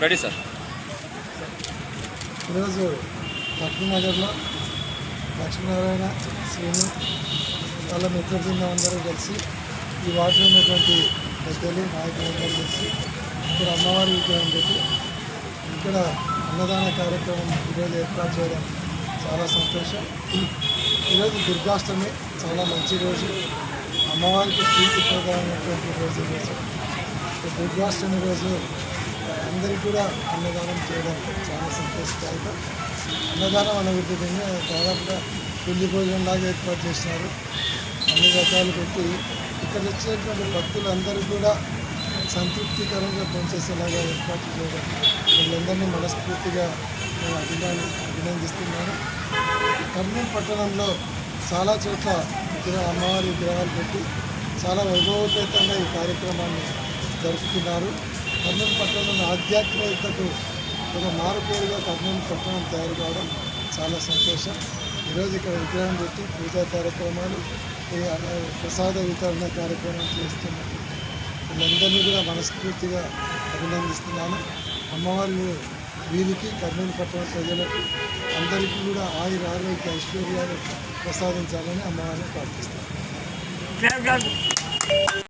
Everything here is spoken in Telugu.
Ready sir. ఈరోజు లక్ష్మీనగర్లో లక్ష్మీనారాయణ శ్రీను వాళ్ళ మిత్ర బృందం అందరూ కలిసి ఈ వార్డులో ఉన్నటువంటి పెద్దలు నాయకులందరూ కలిసి ఇక్కడ అమ్మవారి విగ్రహం పెట్టి ఇక్కడ అన్నదాన కార్యక్రమం ఈరోజు ఏర్పాటు చేయడం చాలా సంతోషం. ఈరోజు దుర్గాష్టమి చాలా మంచి రోజు, అమ్మవారికి ప్రీతిప్రదమైనటువంటి రోజు. దుర్గాష్టమి రోజు అందరికీ కూడా అన్నదానం చేయడం చాలా సంతోషదాయకం. అన్నదానం అనబెట్టింది దాదాపుగా పెళ్లి భోజనంలాగా ఏర్పాటు చేసినారు. అన్ని రకాలు పెట్టి ఇక్కడ వచ్చినటువంటి భక్తులందరూ కూడా సంతృప్తికరంగా పనిచేసేలాగా ఏర్పాటు చేయడం వీళ్ళందరినీ మనస్ఫూర్తిగా నేను అభినందిస్తున్నాను. కర్నూలు పట్టణంలో చాలా చోట్ల అమ్మవారి విగ్రహాలు పెట్టి చాలా వైభవోపేతంగా ఈ కార్యక్రమాన్ని జరుపుతున్నారు. కర్నూలు పట్టణంలో ఆధ్యాత్మికతకు ఒక మారుపేరుగా కర్నూలు పట్టణం తయారు కావడం చాలా సంతోషం. ఈరోజు ఇక్కడ విగ్రహం పెట్టి పూజా కార్యక్రమాలు, ప్రసాద వితరణ కార్యక్రమం చేస్తున్నారు. వీళ్ళందరినీ కూడా మనస్ఫూర్తిగా అభినందిస్తున్నాను. అమ్మవారి వీరికి కర్నూలు పట్టణ ప్రజలకు అందరికీ కూడా ఆరోగ్య ఐశ్వర్యాలు ప్రసాదించాలని అమ్మవారిని ప్రార్థిస్తాను.